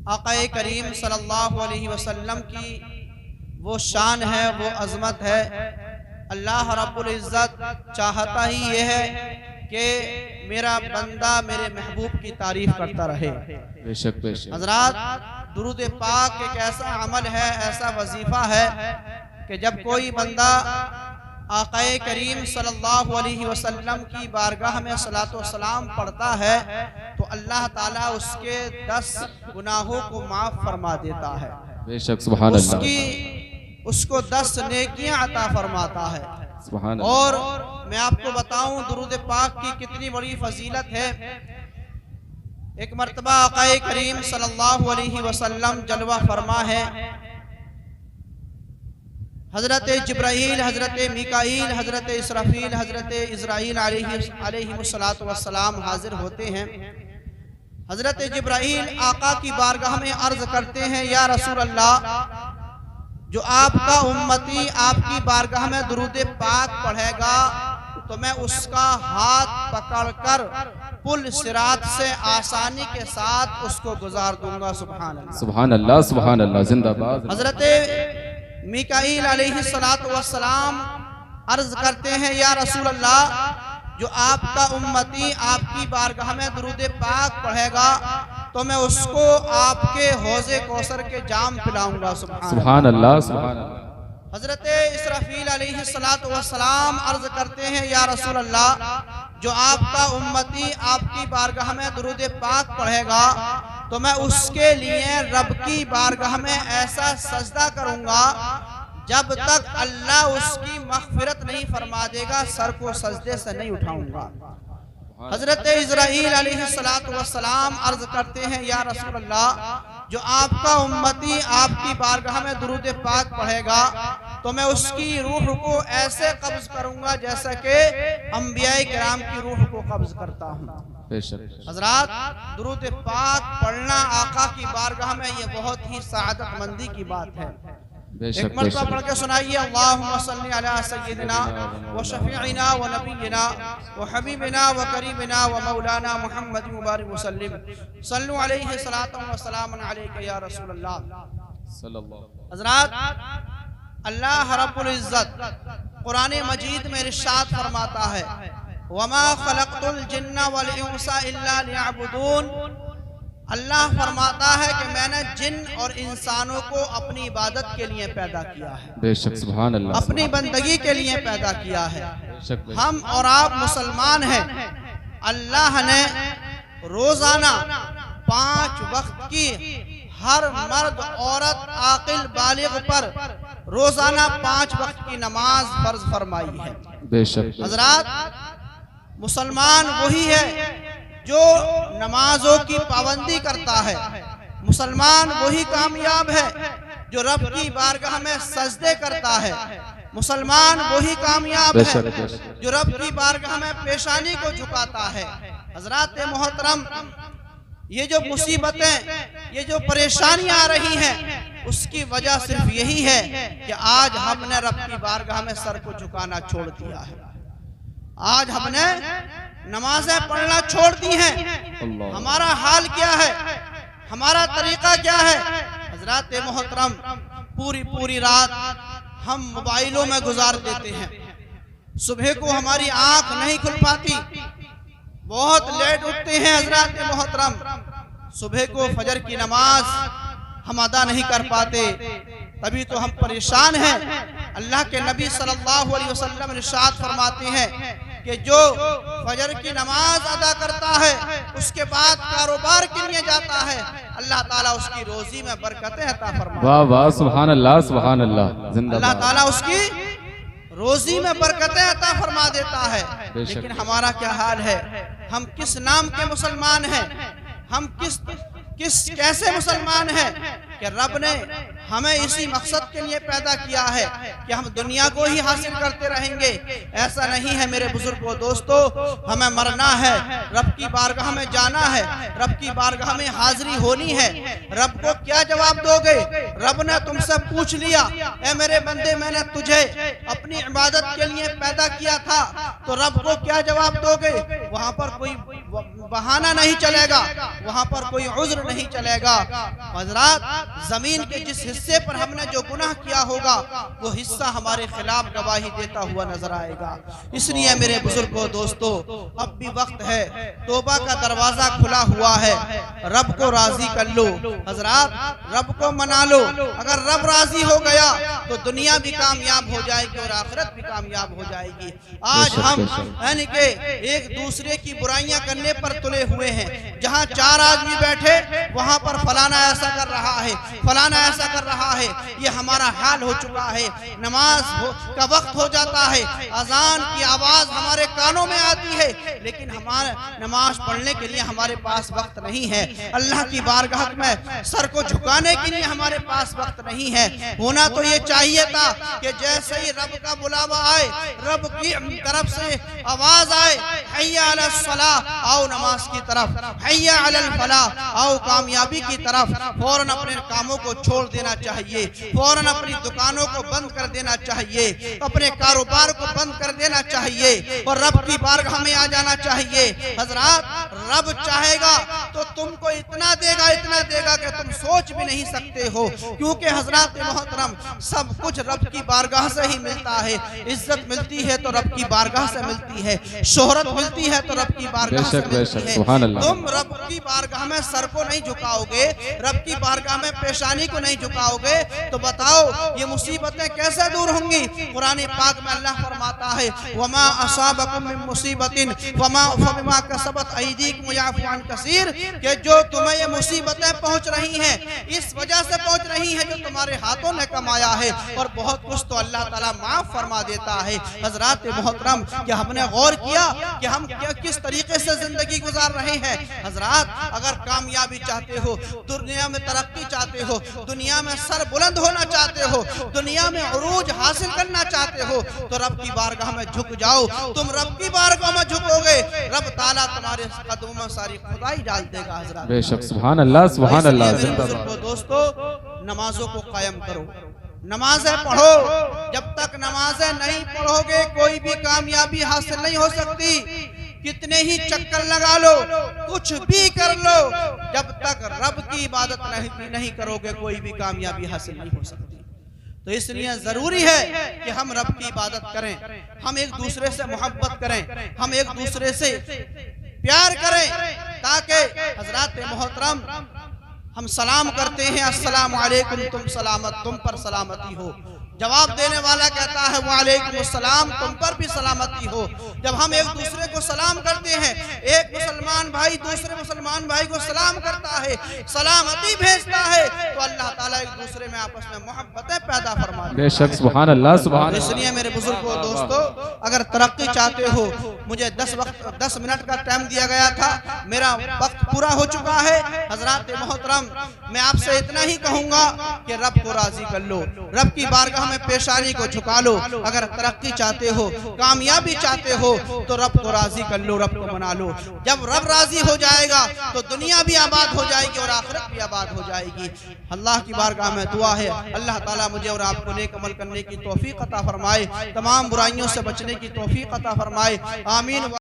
आक़ाए करीम सल्लल्लाहु अलैहि वसल्लम की वो शान है, वो अज़मत है। अल्लाह रब्बुल इज़्ज़त चाहता ही ये है कि मेरा बंदा मेरे महबूब की तारीफ करता रहे। बेशक बेशक हज़रात, दुरूद पाक एक ऐसा अमल है, ऐसा वजीफ़ा है कि जब कोई बंदा आक़ाए करीम सल्लल्लाहु अलैहि वसल्लम की बारगाह में सलातो सलाम पढ़ता है तो अल्लाह ताला उसके 10 गुनाहों को माफ़ फरमा देता है। बेशक सुभान अल्लाह। उसको 10 नेकियां अता फरमाता है। सुभान अल्लाह। और मैं आपको बताऊं दुरूद पाक की कितनी बड़ी फजीलत है। एक मर्तबा आक़ाए करीम सल्लल्लाहु अलैहि वसल्लम जलवा फरमा है। हज़रत जिब्राईल, हज़रत मीकाईल, हज़रत इसराफील, हज़रत इज़राईल अलैहिमुस्सलातु वस्सलाम हाजिर होते हैं। हज़रत जिब्राईल आका की बारगाह में अर्ज करते हैं, या रसूल अल्लाह, जो आपका उम्मती आपकी बारगाह में दुरूद पाक पढ़ेगा तो मैं उसका हाथ पकड़कर पुल सिरात से आसानी के साथ उसको गुजार दूंगा। सुभान अल्लाह, सुभान अल्लाह, सुभान अल्लाह, जिंदाबाद। हज़रत मीकाईल अलैहिस्सलातु वस्सलाम अर्ज करते हैं, या रसूल अल्लाह, जो आपका उम्मती आपकी बारगाह में दुरूद पाक पढ़ेगा तो मैं उसको आपके हौज़े कौसर के जाम पिलाऊंगा। सुभान अल्लाह, सुभान अल्लाह। हज़रत इसराफील अलैहिस्सलातु वस्सलाम अर्ज करते हैं, या रसूल अल्लाह, जो आपका उम्मती आपकी बारगाह में दुरूद पाक पढ़ेगा तो मैं उसके लिए रब की बारगाह में ऐसा सजदा करूंगा जब तक अल्लाह उसकी मग़फ़िरत नहीं फरमा देगा, सर को सजदे से नहीं उठाऊंगा। हज़रत इज़राईल अलैहिस्सलातु वस्सलाम अर्ज करते हैं, या रसूल अल्लाह, जो आपका उम्मती आपकी बारगाह में दुरूद पाक पढ़ेगा तो मैं उसकी रूह को ऐसे कब्ज करूंगा जैसा कि अंबियाए किराम की रूह को कब्ज करता हूँ। हज़रात, दुरूद पाक पढ़ना आका की बारगाह में ये बहुत ही सआदत मंदी की बात है। एक मरतबा पढ़ के सुनाइए, अल्लाहुम्मा सल्ली अला सय्यिदिना व शफीइना व नबीना व हबीबिना व करीबिना व मौलाना मुहम्मद मुबारक वसल्लिम सल्लु अलैहि सलातन व सलामन अलैका या रसूल अल्लाह सल्लल्लाहु। हज़रात, अल्लाह रब्बुल इज़्ज़त कुरान मजीद में इरशाद फरमाता है, वमा खलक़तुल जिन्ना वल इंसा इल्ला लियअबुदून। अल्लाह फरमाता है कि मैंने जिन और इंसानों को अपनी इबादत के लिए पैदा किया है। बेशक सुभान अल्लाह, अपनी बंदगी के लिए पैदा किया है। हम और आप मुसलमान हैं। अल्लाह ने रोजाना 5 वक्त की हर मर्द औरत आकिल बालिग पर रोजाना 5 वक्त की नमाज फर्ज फरमाई है। बेशक हज़रात, मुसलमान वही है जो नमाजों की पाबंदी करता है। मुसलमान वही कामयाब है जो रब की बारगाह में सजदे करता है। मुसलमान वही कामयाब है जो रब की बारगाह में पेशानी को झुकाता है। हज़रात मोहतरम, ये जो मुसीबतें, ये जो परेशानियां आ रही हैं, उसकी वजह सिर्फ यही है कि आज हमने रब की बारगाह में सर को झुकाना छोड़ दिया है। आज हमने नमाजें पढ़ना छोड़ दी हैं। हमारा हाल क्या है, हमारा तरीका क्या है? हज़रात मोहतरम, पूरी रात हम मोबाइलों में गुजार देते हैं। सुबह को हमारी आंख नहीं खुल पाती, बहुत लेट उठते हैं। हज़रात मोहतरम, सुबह को फजर की नमाज हम अदा नहीं कर पाते, तभी तो हम परेशान हैं। अल्लाह के नबी सल्लल्लाहु अलैहि वसल्लम इरशाद फरमाते हैं कि जो फजर की नमाज अदा करता है उसके बाद कारोबार के लिए जाता है, अल्लाह ताला उसकी रोजी में बरकतें अता फरमाता है। वाह वाह, सुभान अल्लाह, सुभान अल्लाह, जिंदाबाद। अल्लाह ताला उसकी रोजी में बरकतें अता फरमा देता है। लेकिन हमारा क्या हाल है? हम किस नाम के मुसलमान हैं? हम कैसे मुसलमान हैं कि रब ने हमें इसी मकसद के लिए पैदा किया है कि हम दुनिया को ही हासिल करते रहेंगे। ऐसा नहीं है मेरे बुजुर्गों, दोस्तों, हमें मरना है, रब की बारगाह में जाना है, रब की बारगाह में हाजिरी होनी है। रब को क्या जवाब दोगे? रब ने तुमसे पूछ लिया, ए मेरे बंदे, मैंने तुझे अपनी इबादत के लिए पैदा किया था, तो रब को क्या जवाब दोगे? वहां पर कोई बहाना नहीं चलेगा, वहां पर कोई उज्र नहीं चलेगा। हजरात, जमीन के जिस हिस्से पर हमने जो गुनाह किया होगा वो हिस्सा हमारे खिलाफ गवाही देता हुआ नजर आएगा। इसलिए मेरे बुजुर्गों, दोस्तों, अब भी वक्त है, तौबा का दरवाजा खुला हुआ है, रब को राजी कर लो। हजरात, रब को मना लो। अगर रब राजी हो गया तो दुनिया भी कामयाब हो जाएगी और आखिरत भी कामयाब हो जाएगी। आज हम यानी कि एक दूसरे की बुराइयां करने पर तुले हुए हैं। जहां 4 आदमी बैठे वहां पर फलाना ऐसा कर रहा है, फलाना ऐसा कर रहा है, ये हमारा हाल हो चुका है। नमाज का वक्त हो जाता है, अजान की आवाज हमारे कानों में आती है, लेकिन हमारे नमाज पढ़ने के लिए हमारे पास वक्त नहीं है। अल्लाह की बारगाह में सर को झुकाने के लिए हमारे पास वक्त नहीं है। होना तो ये चाहिए था कि जैसे ही रब का बुलावा आए, रब की तरफ से आवाज आए, हय्या अलल सलाह, आओ नमाज की तरफ, हय्या अलल फलाह, आओ कामयाबी की तरफ, फौरन अपने कामों को छोड़ देना चाहिए, फौरन अपनी दुकानों को बंद कर देना चाहिए, अपने कारोबार को बंद कर देना चाहिए और रब की बारगाह में आ जाना चाहिए। हजरात, रब चाहेगा तो तुमको इतना देगा कि तुम सोच भी नहीं सकते हो, क्योंकि हजरात मोहतरम, सब कुछ रब की बारगाह से ही मिलता है। इज्जत मिलती है तो रब की बारगाह से मिलती है, शोहरत मिलती है तो रब की बारगाह से मिलती है। तुम रब की बारगाह में सर को नहीं झुकाओगे, रब की बारगाह में पेशानी को नहीं झुकाओगे, तो बताओ ये मुसीबतें कैसे दूर होंगी। कुरान पाक में अल्लाह फरमाता है, वमा असाबकुम मिन मुसीबतिन फबिमा कसबत अयदीकुम याफू अन कसीर, कि जो तुम्हें ये मुसीबतें पहुंच रही हैं इस वजह से पहुंच रही हैं जो तुम्हारे हाथों ने कमाया है, और बहुत कुछ तो अल्लाह ताला माफ फरमा देता है। हजरात मोहतरम, क्या हमने गौर किया कि हम किस तरीके से जिंदगी गुजार रहे हैं। हजरात, अगर कामयाबी चाहते हो, दुनिया में तरक्की चाहते हो, दुनिया में सर बुलंद होना चाहते हो, दुनिया में उरूज हासिल करना चाहते हो, तो रब की बारगाह में झुक जाओ। तुम रब की बारगाह में झुकोगे, रब ताला तुम्हारे कदमों में सारी खुदाई डाल देगा। हजरात, बेशक, सुभान अल्लाह, सुभान अल्लाह। दोस्तों, नमाजों को कायम करो, नमाजें पढ़ो। जब तक नमाजें नहीं पढ़ोगे कोई भी कामयाबी हासिल नहीं हो सकती। कितने ही चक्कर लगा लो, कुछ भी कर लो, जब तक रब की इबादत नहीं करोगे कोई भी कामयाबी हासिल नहीं हो सकती। तो इसलिए जरूरी है कि हम रब की इबादत करें, हम एक दूसरे से मोहब्बत करें, हम एक दूसरे से प्यार करें, ताकि हजरात मोहतरम, हम सलाम करते हैं, अस्सलामु अलैकुम, तुम सलामत, तुम पर सलामती हो। जवाब देने वाला कहता है वालेकुम अस्सलाम, तुम पर भी सलामती हो। जब हम एक दूसरे को सलाम करते हैं, एक मुसलमान भाई दूसरे मुसलमान भाई को सलाम करता है, सलामती भेजता है, तो अल्लाह ताला एक दूसरे में आपस में मोहब्बतें पैदा फरमाता है। बेशक, सुभान अल्लाह, सुभान अल्लाह। इसलिए मेरे बुजुर्गों, दोस्तों, अगर तरक्की चाहते हो, मुझे 10 मिनट का टाइम दिया गया था, मेरा वक्त पूरा हो चुका है। हजरात मोहतरम, मैं आपसे इतना ही कहूंगा कि रब को राजी कर लो, रब की बारगाह में पेशानी को झुका लो। अगर तरक्की चाहते हो, कामयाबी चाहते हो, तो रब को राजी कर लो, रब को मना लो। जब रब राजी हो जाएगा तो दुनिया भी आबाद हो जाएगी और आखिरत भी आबाद हो जाएगी। अल्लाह की बारगाह में दुआ है, अल्लाह ताला मुझे और आपको नेक अमल करने की तौफीक अता फरमाए, तमाम बुराइयों से बचने की तौफीक अता फरमाए। आमीन।